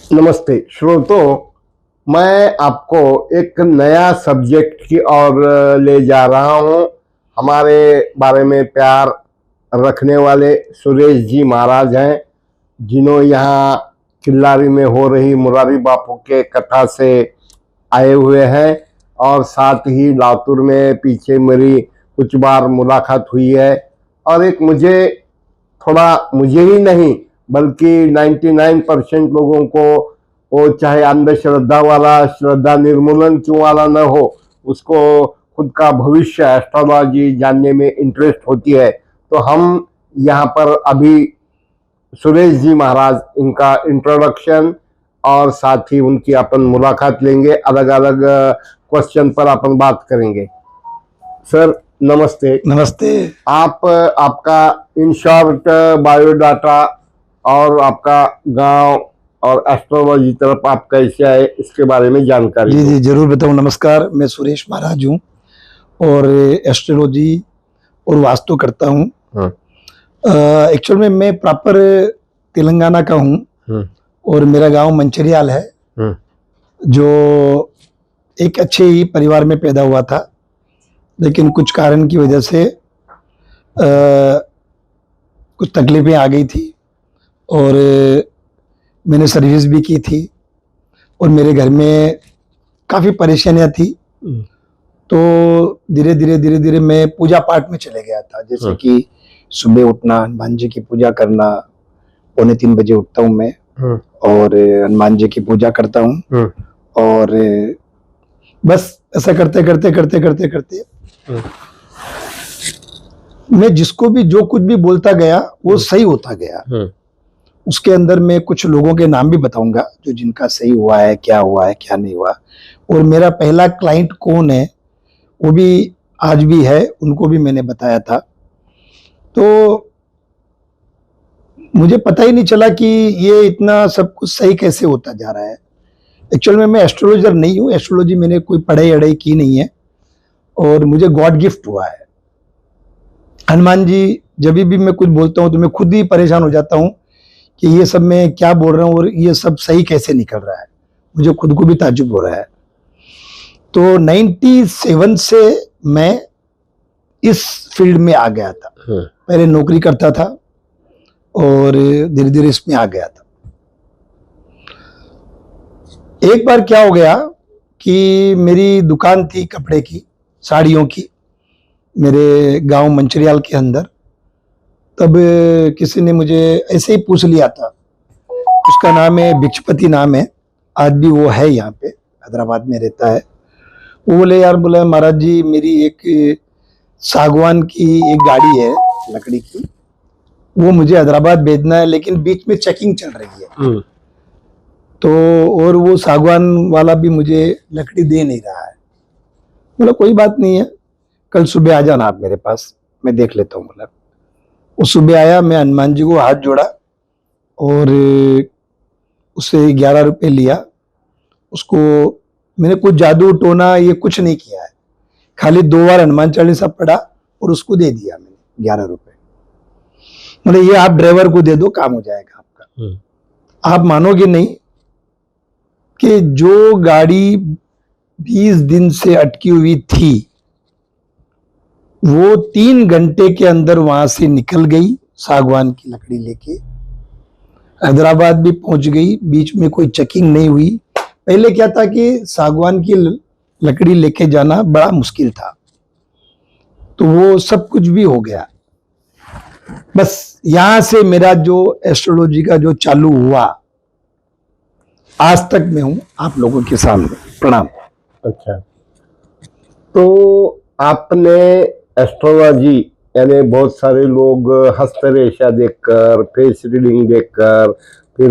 नमस्ते श्रोताओं, मैं आपको एक नया सब्जेक्ट की ओर ले जा रहा हूं। हमारे बारे में प्यार रखने वाले सुरेश जी महाराज हैं, जिन्होंने यहाँ किल्लारी में हो रही मुरारी बापू के कथा से आए हुए हैं और साथ ही लातूर में पीछे मेरी कुछ बार मुलाकात हुई है। और एक मुझे ही नहीं बल्कि 99% लोगों को, वो चाहे अंधश्रद्धा वाला श्रद्धा निर्मूलन क्यों वाला न हो, उसको खुद का भविष्य एस्ट्रोलॉजी जानने में इंटरेस्ट होती है। तो हम यहाँ पर अभी सुरेश जी महाराज, इनका इंट्रोडक्शन और साथ ही उनकी अपन मुलाकात लेंगे, अलग अलग क्वेश्चन पर अपन बात करेंगे। सर नमस्ते। नमस्ते। आपका इन शॉर्ट बायोडाटा और आपका गांव और एस्ट्रोलॉजी तरफ आप कैसे आए, इसके बारे में जानकारी। जी जरूर बताऊं। नमस्कार, मैं सुरेश महाराज हूँ और एस्ट्रोलॉजी और वास्तु करता हूँ। एक्चुअल में मैं प्रॉपर तेलंगाना का हूँ और मेरा गांव मंचरियाल है, जो एक अच्छे ही परिवार में पैदा हुआ था, लेकिन कुछ कारण की वजह से कुछ तकलीफें आ गई थी और मैंने सर्विस भी की थी और मेरे घर में काफ़ी परेशानियां थी। तो धीरे धीरे मैं पूजा पाठ में चले गया था, जैसे कि सुबह उठना, हनुमान जी की पूजा करना। 2:45 बजे उठता हूँ मैं और हनुमान जी की पूजा करता हूँ और बस ऐसा करते करते मैं जिसको भी जो कुछ भी बोलता गया वो सही होता गया। उसके अंदर मैं कुछ लोगों के नाम भी बताऊंगा जो जिनका सही हुआ है, क्या नहीं हुआ। और मेरा पहला क्लाइंट कौन है वो भी आज भी है, उनको भी मैंने बताया था। तो मुझे पता ही नहीं चला कि ये इतना सब कुछ सही कैसे होता जा रहा है। एक्चुअल में मैं एस्ट्रोलॉजर नहीं हूँ, एस्ट्रोलॉजी मैंने कोई पढ़ाई की नहीं है और मुझे गॉड गिफ्ट हुआ है। हनुमान जी, जब भी मैं कुछ बोलता हूँ तो मैं खुद ही परेशान हो जाता हूँ कि ये सब मैं क्या बोल रहा हूँ और ये सब सही कैसे निकल रहा है। मुझे खुद को भी ताज्जुब हो रहा है। तो 97 से मैं इस फील्ड में आ गया था। पहले नौकरी करता था और धीरे धीरे इसमें आ गया था। एक बार क्या हो गया कि मेरी दुकान थी कपड़े की, साड़ियों की, मेरे गांव मंचरियाल के अंदर। तब किसी ने मुझे ऐसे ही पूछ लिया था, उसका नाम है भिक्षपति नाम है, आज भी वो है यहाँ पे, हैदराबाद में रहता है। वो बोले, यार बोला महाराज जी, मेरी एक सागवान की एक गाड़ी है लकड़ी की, वो मुझे हैदराबाद भेजना है, लेकिन बीच में चेकिंग चल रही है। तो और वो सागवान वाला भी मुझे लकड़ी दे नहीं रहा है। बोला कोई बात नहीं है, कल सुबह आ जाना आप मेरे पास, मैं देख लेता हूँ। बोला वो सुबह आया, मैं हनुमान जी को हाथ जोड़ा और उससे 11 रुपये लिया। उसको मैंने कुछ जादू टोना ये कुछ नहीं किया है, खाली 2 बार हनुमान चालीसा पढ़ा और उसको दे दिया मैंने 11 रुपये। मतलब ये आप ड्राइवर को दे दो, काम हो जाएगा आपका। आप मानोगे नहीं कि जो गाड़ी 20 दिन से अटकी हुई थी वो 3 घंटे के अंदर वहां से निकल गई, सागवान की लकड़ी लेके हैदराबाद भी पहुंच गई। बीच में कोई चेकिंग नहीं हुई। पहले क्या था कि सागवान की लकड़ी लेके जाना बड़ा मुश्किल था, तो वो सब कुछ भी हो गया। बस यहां से मेरा जो एस्ट्रोलॉजी का जो चालू हुआ, आज तक मैं हूं आप लोगों के सामने। प्रणाम। अच्छा, तो आपने एस्ट्रोलॉजी, यानी बहुत सारे लोग हस्तरेखा देखकर, फेस रीडिंग देखकर, फिर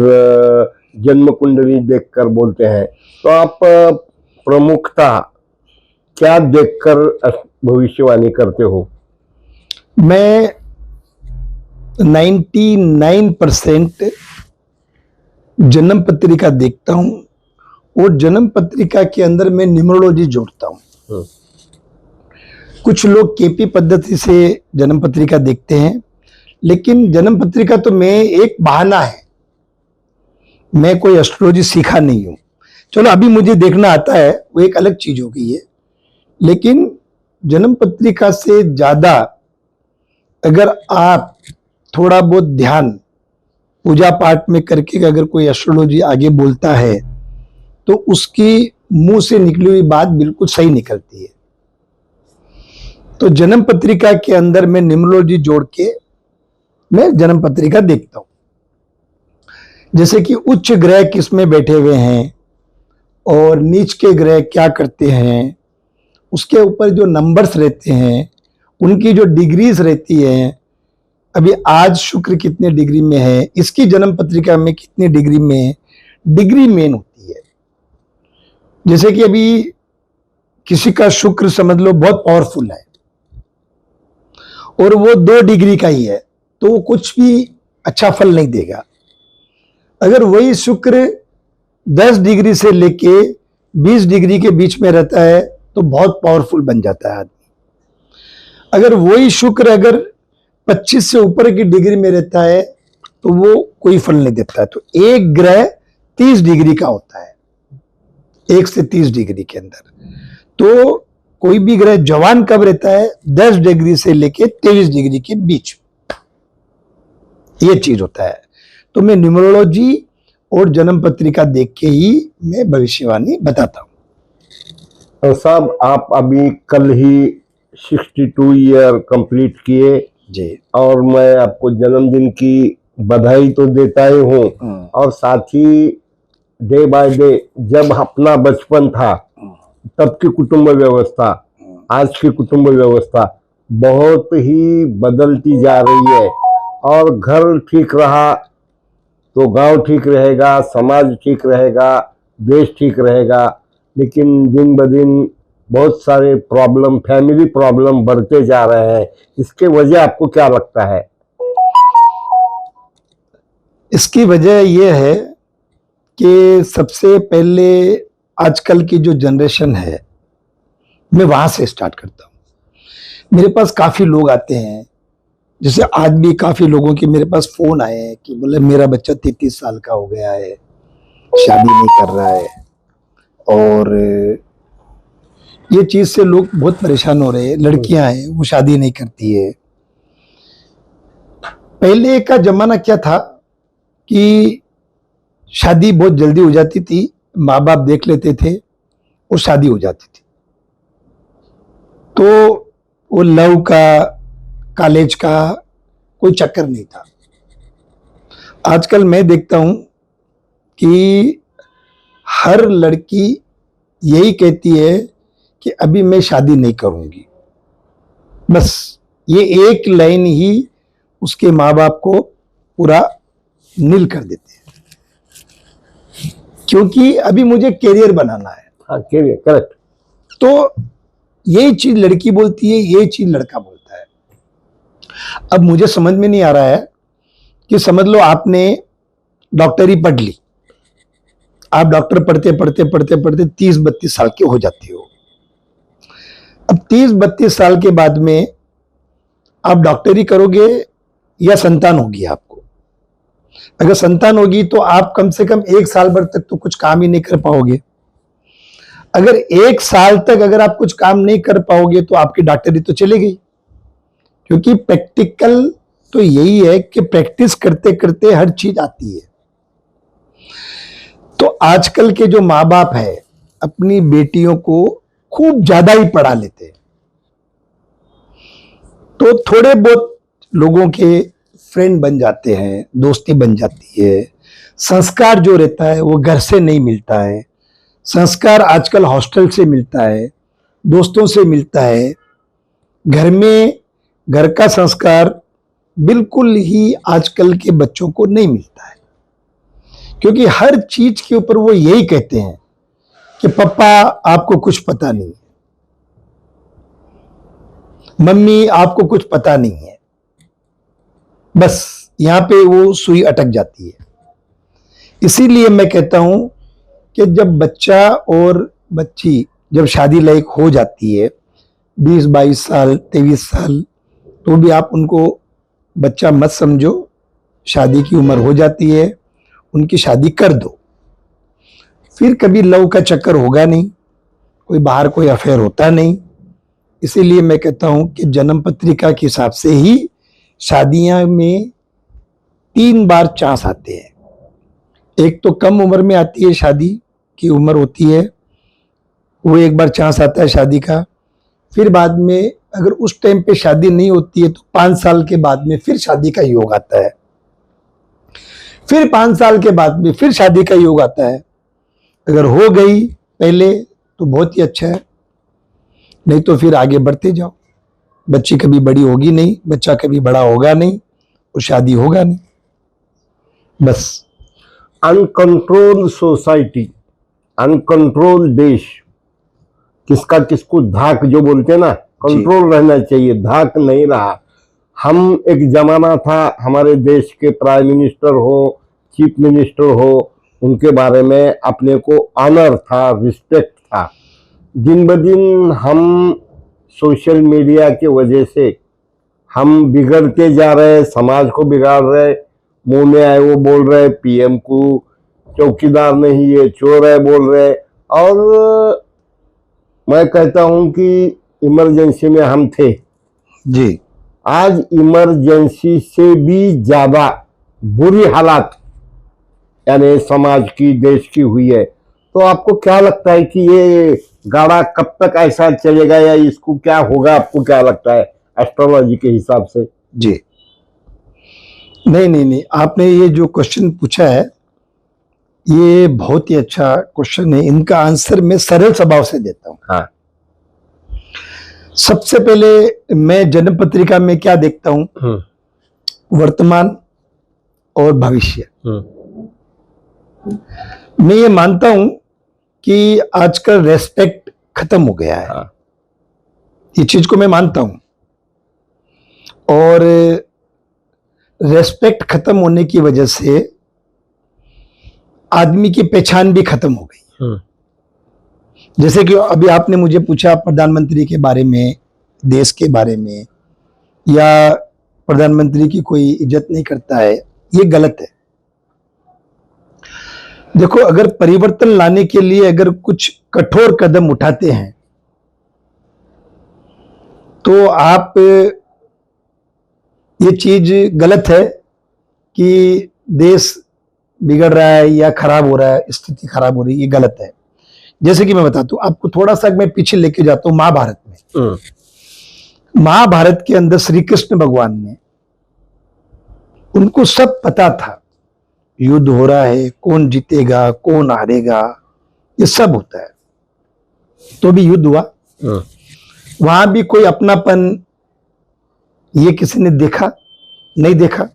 जन्म कुंडली देखकर बोलते हैं, तो आप प्रमुखता क्या देखकर भविष्यवाणी करते हो? मैं 99% जन्म पत्रिका देखता हूं और जन्म पत्रिका के अंदर मैं न्यूमरोलॉजी जोड़ता हूं। कुछ लोग केपी पद्धति से जन्म पत्रिका देखते हैं, लेकिन जन्म पत्रिका तो मैं एक बहाना है। मैं कोई एस्ट्रोलॉजी सीखा नहीं हूं। चलो अभी मुझे देखना आता है, वो एक अलग चीज हो गई है, लेकिन जन्म पत्रिका से ज्यादा अगर आप थोड़ा बहुत ध्यान पूजा पाठ में करके अगर कोई एस्ट्रोलॉजी आगे बोलता है तो उसकी मुंह से निकली हुई बात बिल्कुल सही निकलती है। तो जन्म पत्रिका के अंदर मैं न्यूमरोलॉजी जोड़ के मैं जन्म पत्रिका देखता हूं, जैसे कि उच्च ग्रह किस में बैठे हुए हैं और नीच के ग्रह क्या करते हैं, उसके ऊपर जो नंबर्स रहते हैं, उनकी जो डिग्रीज रहती है, अभी आज शुक्र कितने डिग्री में है, इसकी जन्म पत्रिका में कितने डिग्री में है, डिग्री मेन होती है। जैसे कि अभी किसी का शुक्र समझ लो बहुत पावरफुल है और वो 2 डिग्री का ही है, तो वो कुछ भी अच्छा फल नहीं देगा। अगर वही शुक्र 10 डिग्री से लेके 20 डिग्री के बीच में रहता है तो बहुत पावरफुल बन जाता है आदमी। अगर वही शुक्र अगर 25 से ऊपर की डिग्री में रहता है तो वो कोई फल नहीं देता है। तो एक ग्रह 30 डिग्री का होता है, 1 से 30 डिग्री के अंदर। तो कोई भी ग्रह जवान कब रहता है, 10 डिग्री से लेके 23 डिग्री के बीच, ये चीज होता है। तो मैं न्यूमरोलॉजी और जन्म पत्रिका देख के ही मैं भविष्यवाणी बताता हूं। और साहब आप अभी कल ही 62 ईयर कंप्लीट किए जी। और मैं आपको जन्मदिन की बधाई तो देता ही हूँ, और साथ ही डे बाय डे जब अपना बचपन था तब की कुटुंब व्यवस्था, आज की कुटुंब व्यवस्था बहुत ही बदलती जा रही है। और घर ठीक रहा तो गांव ठीक रहेगा, समाज ठीक रहेगा, देश ठीक रहेगा। लेकिन दिन ब दिन बहुत सारे प्रॉब्लम, फैमिली प्रॉब्लम बढ़ते जा रहे हैं। इसके वजह आपको क्या लगता है? इसकी वजह यह है कि सबसे पहले आजकल की जो जनरेशन है, मैं वहां से स्टार्ट करता हूं। मेरे पास काफी लोग आते हैं, जैसे आज भी काफी लोगों के मेरे पास फोन आए हैं कि बोले मेरा बच्चा 33 साल का हो गया है, शादी नहीं कर रहा है, और ये चीज से लोग बहुत परेशान हो रहे हैं। लड़कियां हैं वो शादी नहीं करती है। पहले का जमाना क्या था कि शादी बहुत जल्दी हो जाती थी, माँ बाप देख लेते थे और शादी हो जाती थी। तो वो लव का, कॉलेज का कोई चक्कर नहीं था। आजकल मैं देखता हूं कि हर लड़की यही कहती है कि अभी मैं शादी नहीं करूंगी। बस ये एक लाइन ही उसके माँ बाप को पूरा नील कर देते हैं, क्योंकि अभी मुझे कैरियर बनाना है। हाँ, कैरियर, करेक्ट। तो यही चीज लड़की बोलती है, यही चीज लड़का बोलता है। अब मुझे समझ में नहीं आ रहा है कि समझ लो आपने डॉक्टरी पढ़ ली, आप डॉक्टर पढ़ते पढ़ते पढ़ते पढ़ते 30-32 साल के हो जाते हो। अब 30-32 साल के बाद में आप डॉक्टरी करोगे या संतान होगी आपको। अगर संतान होगी तो आप कम से कम 1 साल भर तक तो कुछ काम ही नहीं कर पाओगे। अगर 1 साल तक अगर आप कुछ काम नहीं कर पाओगे तो आपकी डॉक्टरी तो चली गई, क्योंकि प्रैक्टिकल तो यही है कि प्रैक्टिस करते करते हर चीज आती है। तो आजकल के जो माँ बाप है अपनी बेटियों को खूब ज्यादा ही पढ़ा लेते हैं, तो थोड़े बहुत लोगों के फ्रेंड बन जाते हैं, दोस्ती बन जाती है। संस्कार जो रहता है वो घर से नहीं मिलता है, संस्कार आजकल हॉस्टल से मिलता है, दोस्तों से मिलता है। घर में घर का संस्कार बिल्कुल ही आजकल के बच्चों को नहीं मिलता है, क्योंकि हर चीज के ऊपर वो यही कहते हैं कि पापा आपको कुछ पता नहीं है, मम्मी आपको कुछ पता नहीं है। बस यहां पे वो सुई अटक जाती है। इसीलिए मैं कहता हूं कि जब बच्चा और बच्ची जब शादी लायक हो जाती है, 20-22 साल 23 साल, तो भी आप उनको बच्चा मत समझो, शादी की उम्र हो जाती है उनकी शादी कर दो, फिर कभी लव का चक्कर होगा नहीं, कोई बाहर कोई अफेयर होता नहीं। इसीलिए मैं कहता हूं कि जन्म पत्रिका के हिसाब से ही शादियां में 3 बार चांस आते हैं। एक तो कम उम्र में आती है, शादी की उम्र होती है, वो एक बार चांस आता है शादी का। फिर बाद में अगर उस टाइम पे शादी नहीं होती है तो 5 साल के बाद में फिर शादी का योग आता है। फिर 5 साल के बाद में फिर शादी का योग आता है। अगर हो गई पहले तो बहुत ही अच्छा है, नहीं तो फिर आगे बढ़ते जाओ। बच्ची कभी बड़ी होगी नहीं, बच्चा कभी बड़ा होगा नहीं और शादी होगा नहीं, बस। अनकंट्रोल सोसाइटी, अनकंट्रोल देश, किसका किसको धाक जो बोलते हैं ना, कंट्रोल रहना चाहिए, धाक नहीं रहा। हम एक जमाना था, हमारे देश के प्राइम मिनिस्टर हो, चीफ मिनिस्टर हो, उनके बारे में अपने को ऑनर था, रिस्पेक्ट था। दिन ब दिन हम सोशल मीडिया की वजह से हम बिगड़ते जा रहे, समाज को बिगाड़ रहे, मुंह में आए वो बोल रहे, पीएम को चौकीदार नहीं ये चोर है बोल रहे। और मैं कहता हूं कि इमरजेंसी में हम थे जी। आज इमरजेंसी से भी ज्यादा बुरी हालात यानी समाज की, देश की हुई है। तो आपको क्या लगता है कि ये गाड़ा कब तक ऐसा चलेगा या इसको क्या होगा, आपको क्या लगता है एस्ट्रोलॉजी के हिसाब से? जी नहीं, आपने ये जो क्वेश्चन पूछा है ये बहुत ही अच्छा क्वेश्चन है। इनका आंसर मैं सरल स्वभाव से देता हूं। हाँ। सबसे पहले मैं जन्म पत्रिका में क्या देखता हूं, वर्तमान और भविष्य। मैं ये मानता हूं कि आजकल रेस्पेक्ट खत्म हो गया है। हाँ। ये चीज को मैं मानता हूं, और रेस्पेक्ट खत्म होने की वजह से आदमी की पहचान भी खत्म हो गई। जैसे कि अभी आपने मुझे पूछा प्रधानमंत्री के बारे में, देश के बारे में, या प्रधानमंत्री की कोई इज्जत नहीं करता है, ये गलत है। देखो, अगर परिवर्तन लाने के लिए अगर कुछ कठोर कदम उठाते हैं तो आप, ये चीज गलत है कि देश बिगड़ रहा है या खराब हो रहा है, स्थिति खराब हो रही है, ये गलत है। जैसे कि मैं बताता हूं आपको, थोड़ा सा मैं पीछे लेके जाता हूं महाभारत में। महाभारत के अंदर श्री कृष्ण भगवान ने, उनको सब पता था युद्ध हो रहा है, कौन जीतेगा कौन हारेगा, ये सब होता है, तो भी युद्ध हुआ। वहां भी कोई अपनापन ये किसी ने देखा नहीं देखा।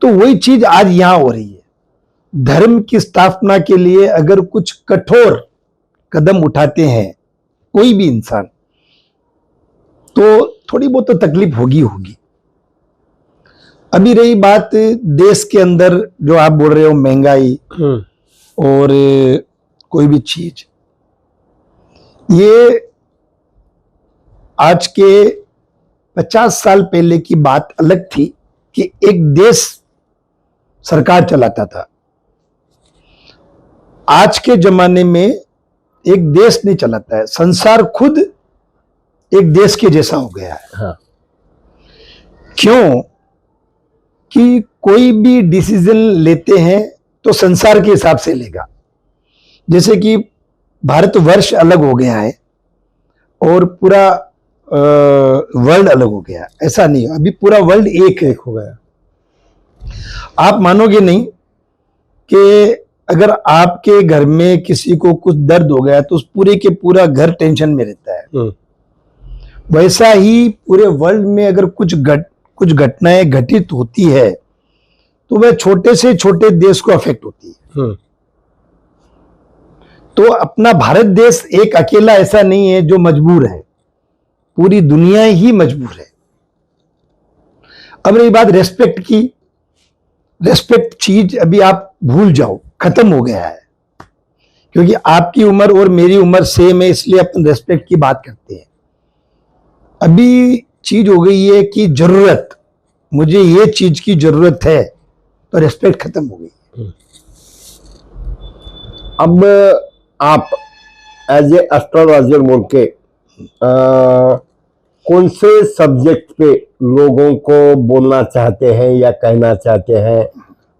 तो वही चीज आज यहां हो रही है। धर्म की स्थापना के लिए अगर कुछ कठोर कदम उठाते हैं कोई भी इंसान, तो थोड़ी बहुत तो तकलीफ होगी। अभी रही बात देश के अंदर जो आप बोल रहे हो, महंगाई और कोई भी चीज, ये आज के 50 साल पहले की बात अलग थी कि एक देश सरकार चलाता था। आज के जमाने में एक देश नहीं चलाता है, संसार खुद एक देश के जैसा हो गया है। हाँ। क्यों? कि कोई भी डिसीजन लेते हैं तो संसार के हिसाब से लेगा। जैसे कि भारतवर्ष अलग हो गया है और पूरा वर्ल्ड अलग हो गया, ऐसा नहीं, अभी पूरा वर्ल्ड एक हो गया। आप मानोगे नहीं कि अगर आपके घर में किसी को कुछ दर्द हो गया तो उस पूरे के पूरा घर टेंशन में रहता है। वैसा ही पूरे वर्ल्ड में अगर कुछ घटनाएं घटित होती है तो वह छोटे से छोटे देश को अफेक्ट होती है। तो अपना भारत देश एक अकेला ऐसा नहीं है जो मजबूर है, पूरी दुनिया ही मजबूर है। अब रही बात रेस्पेक्ट की, रेस्पेक्ट चीज अभी आप भूल जाओ, खत्म हो गया है। क्योंकि आपकी उम्र और मेरी उम्र सेम है, इसलिए अपन रेस्पेक्ट की बात करते हैं। अभी चीज हो गई है कि जरूरत, मुझे ये चीज की जरूरत है, तो रेस्पेक्ट खत्म हो गई। अब आप एज ए एस्ट्रोलॉजर बोल के कौन से सब्जेक्ट पे लोगों को बोलना चाहते हैं या कहना चाहते हैं,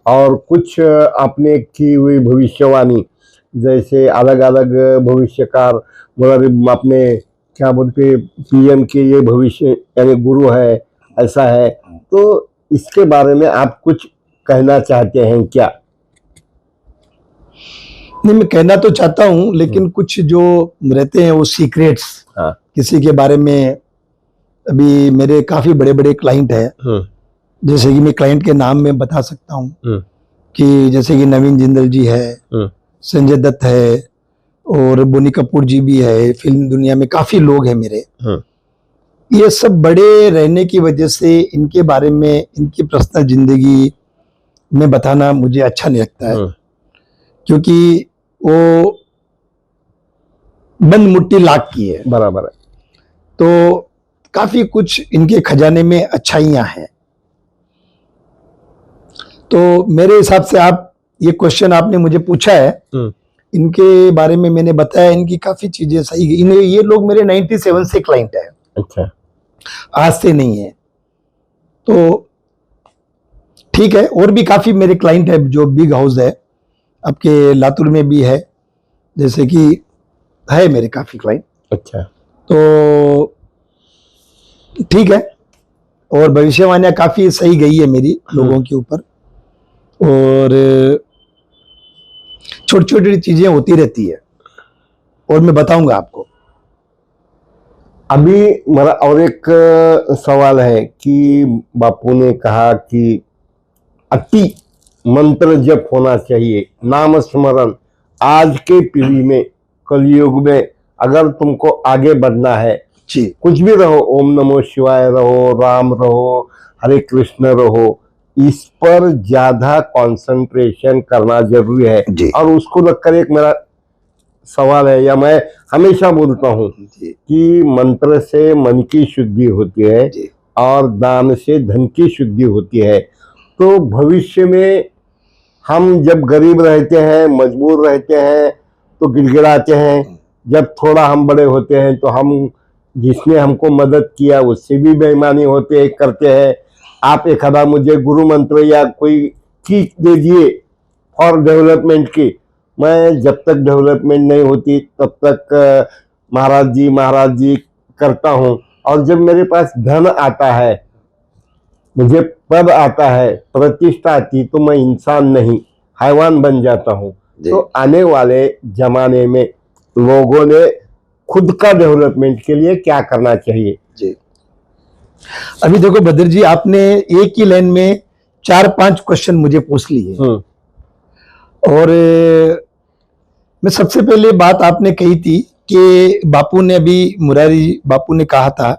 और कुछ आपने की हुई भविष्यवाणी, जैसे अलग अलग भविष्यकार, मतलब आपने क्या बोलते पीएम के ये भविष्य यानी गुरु है, ऐसा है, तो इसके बारे में आप कुछ कहना चाहते हैं क्या? नहीं, मैं कहना तो चाहता हूं, लेकिन कुछ जो रहते हैं वो सीक्रेट्स, हाँ। किसी के बारे में, अभी मेरे काफी बड़े बड़े क्लाइंट हैं, जैसे कि मैं क्लाइंट के नाम में बता सकता हूं कि जैसे कि नवीन जिंदल जी है, संजय दत्त है, और बोनी कपूर जी भी है, फिल्म दुनिया में काफी लोग हैं मेरे। ये सब बड़े रहने की वजह से इनके बारे में, इनकी पर्सनल जिंदगी में बताना मुझे अच्छा नहीं लगता है, क्योंकि वो बंद मुट्ठी लाख की है। बराबर है। तो काफी कुछ इनके खजाने में अच्छाइयां हैं। तो मेरे हिसाब से आप ये क्वेश्चन आपने मुझे पूछा है, इनके बारे में मैंने बताया, इनकी काफी चीजें सही। इन्हें ये लोग मेरे 97 से क्लाइंट है। अच्छा, आज से नहीं है। तो ठीक है, और भी काफी मेरे क्लाइंट है जो बिग हाउस है, आपके लातूर में भी है, जैसे कि है मेरे काफी क्लाइंट। अच्छा, तो ठीक है, और भविष्यवाणियां काफी सही गई है मेरी लोगों के ऊपर, और छोटी छोटी चीजें होती रहती है, और मैं बताऊंगा आपको। अभी मेरा और एक सवाल है कि बापू ने कहा कि अति मंत्र जप होना चाहिए, नाम स्मरण। आज के पीढ़ी में, कलयुग में, अगर तुमको आगे बढ़ना है, जी, कुछ भी रहो, ओम नमो शिवाय रहो, राम रहो, हरे कृष्ण रहो, इस पर ज्यादा कंसंट्रेशन करना जरूरी है जी। और उसको लगकर एक मेरा सवाल है, या मैं हमेशा बोलता हूँ कि मंत्र से मन की शुद्धि होती है और दान से धन की शुद्धि होती है। तो भविष्य में हम जब गरीब रहते हैं, मजबूर रहते हैं, तो गिड़गिड़ाते हैं। जब थोड़ा हम बड़े होते हैं तो हम, जिसने हमको मदद किया उससे भी बेईमानी होते करते हैं। आप एक आधा मुझे गुरु मंत्र या कोई चीज दे दिए फॉर डेवलपमेंट की, मैं जब तक डेवलपमेंट नहीं होती तब तक महाराज जी करता हूँ। और जब मेरे पास धन आता है, मुझे पद आता है, प्रतिष्ठा आती, तो मैं इंसान नहीं हैवान बन जाता हूँ। तो आने वाले जमाने में लोगों ने खुद का डेवलपमेंट के लिए क्या करना चाहिए? जी, अभी देखो बद्र जी, आपने एक ही लाइन में 4-5 क्वेश्चन मुझे पूछ लिए, और मैं सबसे पहले बात आपने कही थी कि बापू ने, अभी मुरारी बापू ने कहा था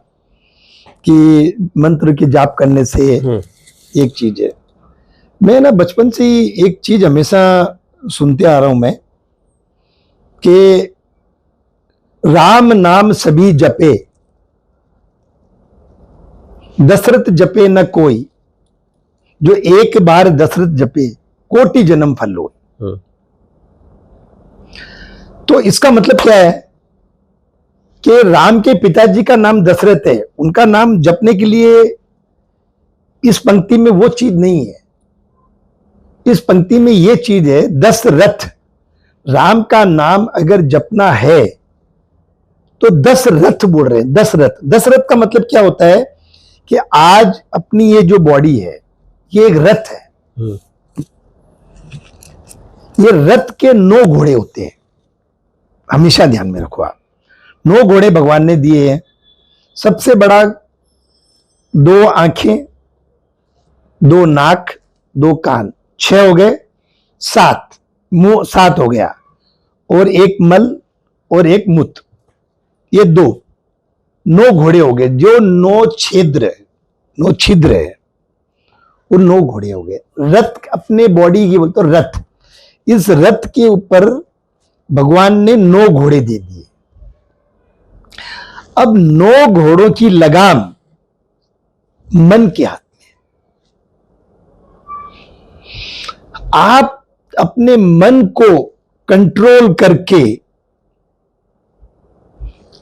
कि मंत्र की जाप करने से एक चीज है। मैं ना बचपन से ही एक चीज हमेशा सुनते आ रहा हूं मैं, कि राम नाम सभी जपे, दशरथ जपे न कोई, जो एक बार दशरथ जपे कोटि जन्म फल हो। तो इसका मतलब क्या है कि राम के पिताजी का नाम दशरथ है, उनका नाम जपने के लिए इस पंक्ति में वो चीज नहीं है। इस पंक्ति में ये चीज है, दशरथ। राम का नाम अगर जपना है तो दशरथ बोल रहे हैं, दशरथ। दशरथ का मतलब क्या होता है कि आज अपनी ये जो बॉडी है, ये एक रथ है। ये रथ के 9 घोड़े होते हैं, हमेशा ध्यान में रखो आप। 9 घोड़े भगवान ने दिए हैं। सबसे बड़ा 2 आंखें, 2 नाक, 2 कान, 6 हो गए, 7 मुंह, 7 हो गया, और 1 मल और 1 मूत्र, ये 9 घोड़े हो गए। जो 9 छिद्र है, वो 9 घोड़े हो गए। रथ अपने बॉडी की बोलते रथ, इस रथ के ऊपर भगवान ने 9 घोड़े दे दिए। अब 9 घोड़ों की लगाम मन के हाथ में। आप अपने मन को कंट्रोल करके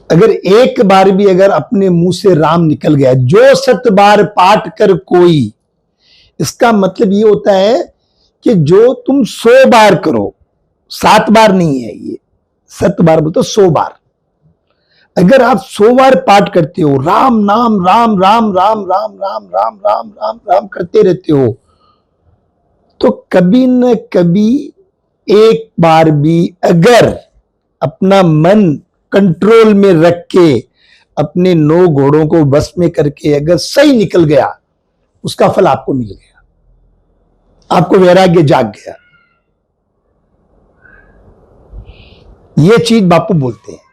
अगर एक बार भी अगर अपने मुंह से राम निकल गया, जो 7 बार पाठ कर कोई, इसका मतलब ये होता है कि जो तुम 100 बार करो, 7 बार नहीं है ये, 7 बार बोलते 100 बार। अगर आप 100 बार पाठ करते हो, राम नाम राम राम राम राम राम राम राम राम राम करते रहते हो, तो कभी न कभी एक बार भी अगर अपना मन कंट्रोल में रख के अपने 9 घोड़ों को बस में करके अगर सही निकल गया, उसका फल आपको मिल गया, आपको वैराग्य जाग गया। ये चीज बापू बोलते हैं।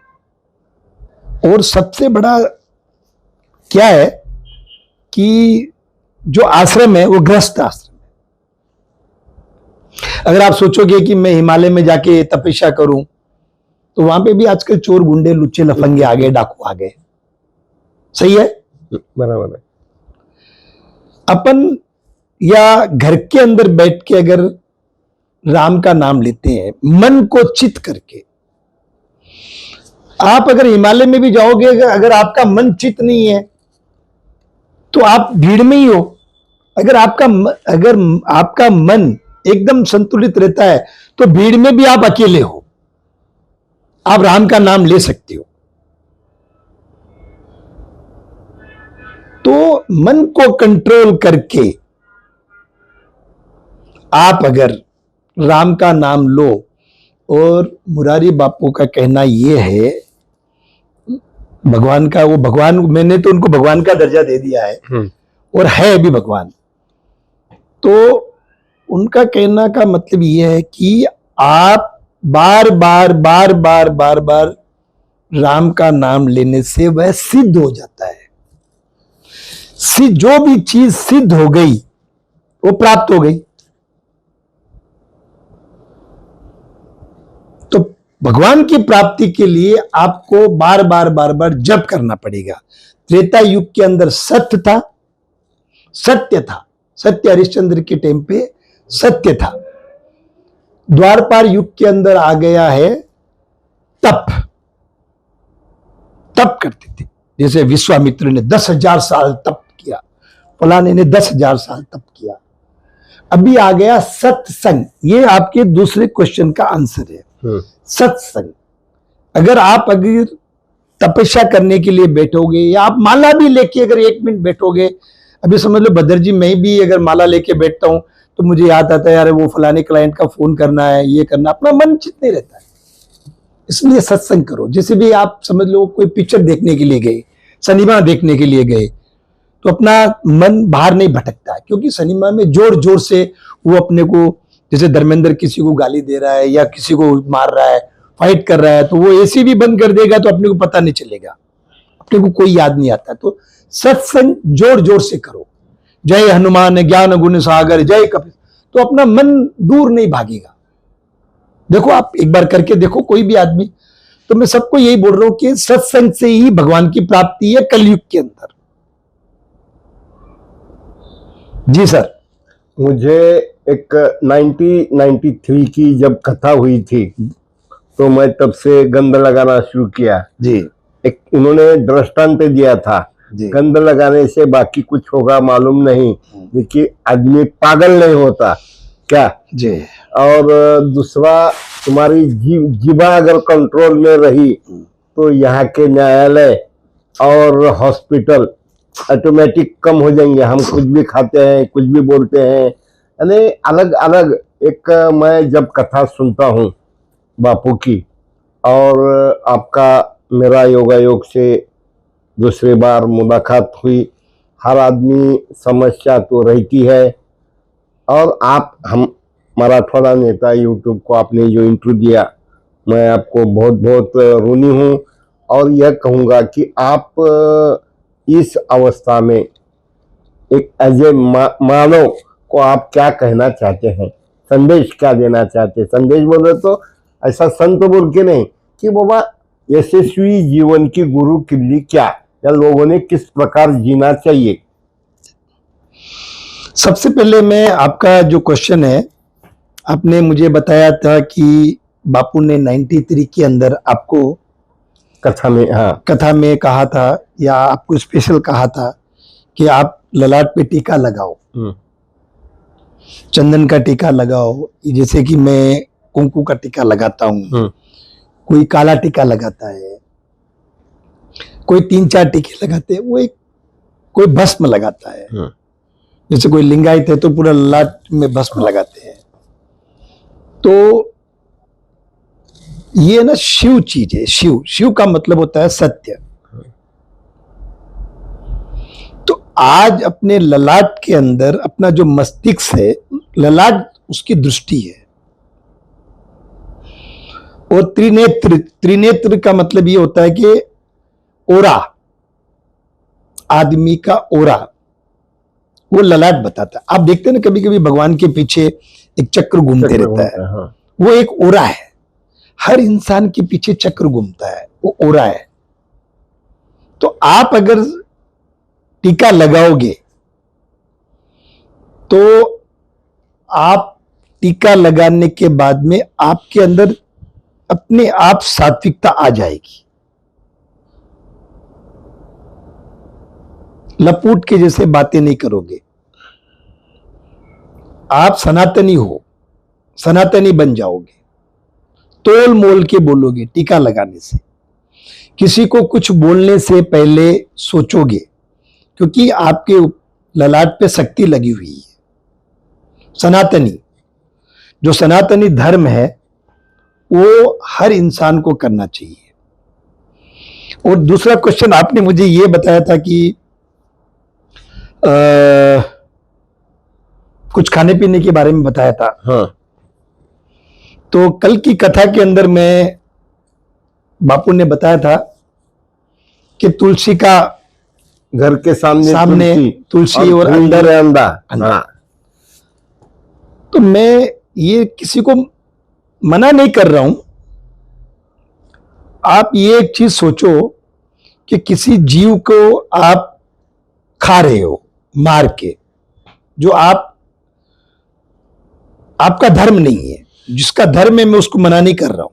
और सबसे बड़ा क्या है कि जो आश्रम है वो गृहस्थ आश्रम है। अगर आप सोचोगे कि मैं हिमालय में जाके तपस्या करूं, तो वहां पे भी आजकल चोर गुंडे लुच्चे लफंगे आ गए, डाकू आ गए। सही है, बराबर है। अपन या घर के अंदर बैठ के अगर राम का नाम लेते हैं मन को चित करके, आप अगर हिमालय में भी जाओगे, अगर आपका मन चित नहीं है तो आप भीड़ में ही हो। अगर आपका मन एकदम संतुलित रहता है तो भीड़ में भी आप अकेले हो, आप राम का नाम ले सकते हो। तो मन को कंट्रोल करके आप अगर राम का नाम लो, और मुरारी बापू का कहना यह है, भगवान का वो भगवान, मैंने तो उनको भगवान का दर्जा दे दिया है और है भी भगवान। तो उनका कहना का मतलब यह है कि आप बार बार बार बार बार बार राम का नाम लेने से वह सिद्ध हो जाता है। जो भी चीज सिद्ध हो गई वो प्राप्त हो गई। तो भगवान की प्राप्ति के लिए आपको बार बार बार बार जप करना पड़ेगा। त्रेता युग के अंदर सत्य था, सत्य था, सत्य हरिश्चंद्र के टाइम पे सत्य था। द्वारपाल युग के अंदर आ गया है तप, तप करते थे। जैसे विश्वामित्र ने 10,000 साल तप किया, फलाने ने 10,000 साल तप किया। अभी आ गया सत्संग। ये आपके दूसरे क्वेश्चन का आंसर है, सत्संग। अगर तपस्या करने के लिए बैठोगे, या आप माला भी लेके अगर 1 मिनट बैठोगे, अभी समझ लो भद्र जी, मैं भी अगर माला लेके बैठता हूं तो मुझे याद आता है यार वो फलाने क्लाइंट का फोन करना है, ये करना, अपना मन चित नहीं रहता है। इसलिए सत्संग करो। जैसे भी आप समझ लो कोई पिक्चर देखने के लिए गए, सिनेमा देखने के लिए गए, तो अपना मन बाहर नहीं भटकता है, क्योंकि सिनेमा में जोर जोर से वो अपने को, जैसे धर्मेंद्र किसी को गाली दे रहा है या किसी को मार रहा है, फाइट कर रहा है, तो वो एसी भी बंद कर देगा तो अपने को पता नहीं चलेगा, अपने को कोई याद नहीं आता। तो सत्संग जोर जोर से करो, जय हनुमान ज्ञान गुण सागर जय कपिल, तो अपना मन दूर नहीं भागेगा। देखो आप एक बार करके देखो, कोई भी आदमी। तो मैं सबको यही बोल रहा हूं कि सत्संग से ही भगवान की प्राप्ति है कलयुग के अंदर। जी सर। मुझे एक 1993 की जब कथा हुई थी, तो मैं तब से गंध लगाना शुरू किया जी। एक उन्होंने दृष्टांत दिया था, गंध लगाने से बाकी कुछ होगा मालूम नहीं, देखिए आदमी पागल नहीं होता क्या जी। और दूसरा, तुम्हारी जीवा अगर कंट्रोल में रही तो यहाँ के न्यायालय और हॉस्पिटल ऑटोमेटिक कम हो जाएंगे। हम कुछ भी खाते हैं, कुछ भी बोलते हैं, यानी अलग अलग। एक मैं जब कथा सुनता हूँ बापू की, और आपका मेरा योगा योग से दूसरी बार मुलाकात हुई, हर आदमी समस्या तो रहती है। और आप हम मराठवाड़ा नेता यूट्यूब को आपने जो इंटरव्यू दिया, मैं आपको बहुत बहुत ऋणी हूँ। और यह कहूँगा कि आप इस अवस्था में एक एज ए मानव को आप क्या कहना चाहते हैं, संदेश क्या देना चाहते हैं? संदेश बोले तो ऐसा संत बोल के नहीं कि बाबा यशस्वी जीवन की गुरु किल्ली क्या, या लोगों ने किस प्रकार जीना चाहिए। सबसे पहले मैं आपका जो क्वेश्चन है आपने मुझे बताया था कि बापू ने 93 के अंदर आपको कथा में, हाँ, कथा में कहा था या आपको स्पेशल कहा था कि आप ललाट पे टीका लगाओ, चंदन का टीका लगाओ। जैसे कि मैं कुंकू का टीका लगाता हूँ, कोई काला टीका लगाता है, कोई 3-4 टीके लगाते हैं, वो एक कोई भस्म लगाता है। जैसे कोई लिंगायत है तो पूरा ललाट में भस्म लगाते हैं। तो ये ना शिव चीज है। शिव, शिव का मतलब होता है सत्य। तो आज अपने ललाट के अंदर अपना जो मस्तिष्क है, ललाट उसकी दृष्टि है। और त्रिनेत्र, त्रिनेत्र का मतलब ये होता है कि ओरा, आदमी का ओरा, वो ललाट बताता है। आप देखते हैं ना कभी कभी भगवान के पीछे एक चक्र घूमते रहता है, हाँ। वो एक ओरा है। हर इंसान के पीछे चक्र घूमता है, वो ओरा है। तो आप अगर टीका लगाओगे तो आप टीका लगाने के बाद में आपके अंदर अपने आप सात्विकता आ जाएगी। लपूट के जैसे बातें नहीं करोगे, आप सनातनी हो, सनातनी बन जाओगे। तोल मोल के बोलोगे टीका लगाने से। किसी को कुछ बोलने से पहले सोचोगे, क्योंकि आपके ललाट पे शक्ति लगी हुई है। सनातनी, जो सनातनी धर्म है वो हर इंसान को करना चाहिए। और दूसरा क्वेश्चन आपने मुझे ये बताया था कि कुछ खाने पीने के बारे में बताया था। हाँ। तो कल की कथा के अंदर मैं बापू ने बताया था कि तुलसी का घर के सामने तुलसी और अंदर है अंडा। हाँ। तो मैं ये किसी को मना नहीं कर रहा हूं। आप ये एक चीज सोचो कि किसी जीव को आप खा रहे हो मार के, जो आपका धर्म नहीं है। जिसका धर्म है मैं उसको मना नहीं कर रहा हूं।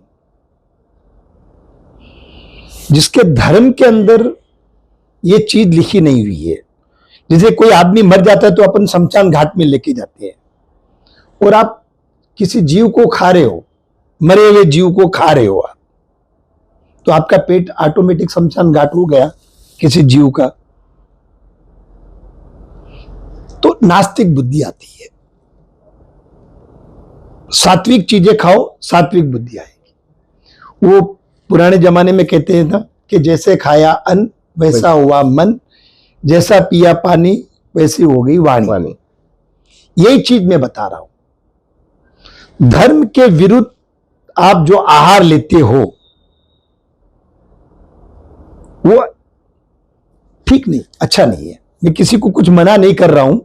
जिसके धर्म के अंदर ये चीज लिखी नहीं हुई है। जैसे कोई आदमी मर जाता है तो अपन शमशान घाट में लेके जाते हैं, और आप किसी जीव को खा रहे हो, मरे हुए जीव को खा रहे हो आप, तो आपका पेट ऑटोमेटिक शमशान घाट हो गया किसी जीव का। तो नास्तिक बुद्धि आती है। सात्विक चीजें खाओ, सात्विक बुद्धि आएगी। वो पुराने जमाने में कहते हैं ना कि जैसे खाया अन्न वैसा हुआ मन, जैसा पिया पानी वैसी हो गई वाणी। यही चीज मैं बता रहा हूं। धर्म के विरुद्ध आप जो आहार लेते हो वो ठीक नहीं, अच्छा नहीं है। मैं किसी को कुछ मना नहीं कर रहा हूं।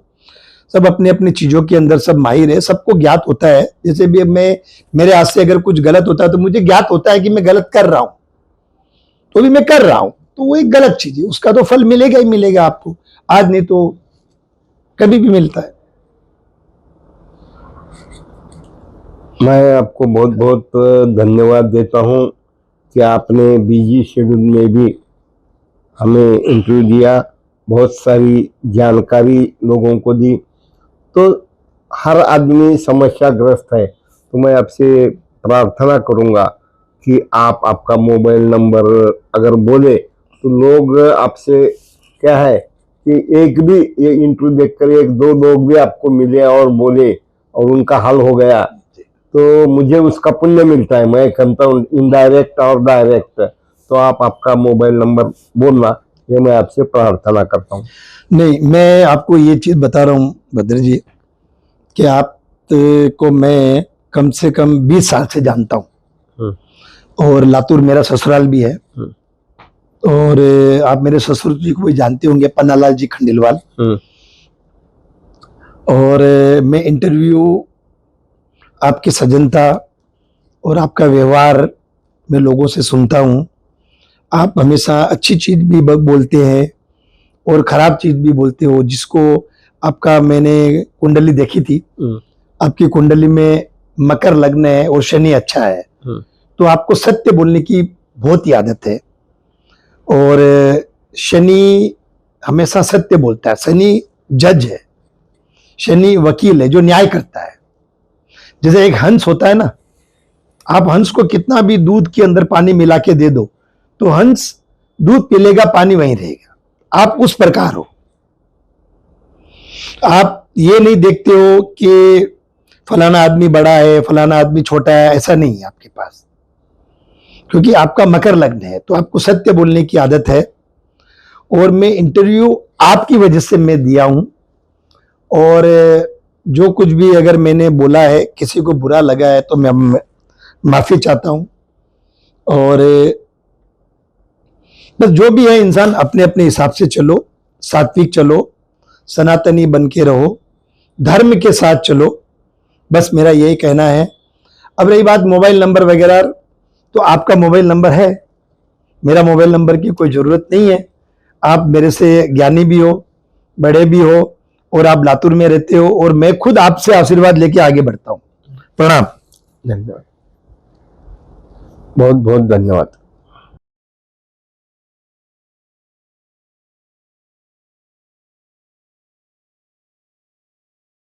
सब अपने अपने चीजों के अंदर सब माहिर है, सबको ज्ञात होता है। जैसे भी मेरे हाथ से अगर कुछ गलत होता है तो मुझे ज्ञात होता है कि मैं गलत कर रहा हूं, तो भी मैं कर रहा हूं, तो वो एक गलत चीज है। उसका तो फल मिलेगा ही मिलेगा आपको, आज नहीं तो कभी भी मिलता है। मैं आपको बहुत बहुत धन्यवाद देता हूं कि आपने बिजी शेड्यूल में भी हमें इंटरव्यू दिया, बहुत सारी जानकारी लोगों को दी। तो हर आदमी समस्याग्रस्त है, तो मैं आपसे प्रार्थना करूंगा कि आप आपका मोबाइल नंबर अगर बोले तो लोग आपसे क्या है कि एक भी ये इंटरव्यू देखकर एक दो लोग भी आपको मिले और बोले और उनका हल हो गया, तो मुझे उसका पुण्य मिलता है। मैं कहता हूँ इनडायरेक्ट और डायरेक्ट। तो आप आपका मोबाइल नंबर बोलना, ये मैं आपसे प्रार्थना करता हूँ। नहीं, मैं आपको ये चीज बता रहा हूँ भद्र जी कि आप को मैं कम से कम 20 साल से जानता हूँ, और लातूर मेरा ससुराल भी है। और आप मेरे ससुर जी को भी जानते होंगे, पन्नालाल जी खंडेलवाल। और मैं इंटरव्यू, आपकी सजनता और आपका व्यवहार मैं लोगों से सुनता हूँ। आप हमेशा अच्छी चीज भी बोलते हैं और खराब चीज भी बोलते हो। जिसको आपका मैंने कुंडली देखी थी, आपकी कुंडली में मकर लग्न है और शनि अच्छा है, तो आपको सत्य बोलने की बहुत ही आदत है। और शनि हमेशा सत्य बोलता है। शनि जज है, शनि वकील है जो न्याय करता है। जैसे एक हंस होता है ना, आप हंस को कितना भी दूध के अंदर पानी मिला के दे दो तो हंस दूध पी लेगा, पानी वहीं रहेगा। आप उस प्रकार हो। आप ये नहीं देखते हो कि फलाना आदमी बड़ा है, फलाना आदमी छोटा है, ऐसा नहीं है आपके पास, क्योंकि आपका मकर लग्न है, तो आपको सत्य बोलने की आदत है। और मैं इंटरव्यू आपकी वजह से मैं दिया हूं, और जो कुछ भी अगर मैंने बोला है किसी को बुरा लगा है तो मैं माफी चाहता हूं। और बस जो भी है, इंसान अपने अपने हिसाब से चलो, सात्विक चलो, सनातनी बन के रहो, धर्म के साथ चलो, बस मेरा यही कहना है। अब रही बात मोबाइल नंबर वगैरह, तो आपका मोबाइल नंबर है, मेरा मोबाइल नंबर की कोई जरूरत नहीं है। आप मेरे से ज्ञानी भी हो, बड़े भी हो, और आप लातूर में रहते हो, और मैं खुद आपसे आशीर्वाद लेके आगे बढ़ता हूं। प्रणाम। धन्यवाद, बहुत बहुत धन्यवाद।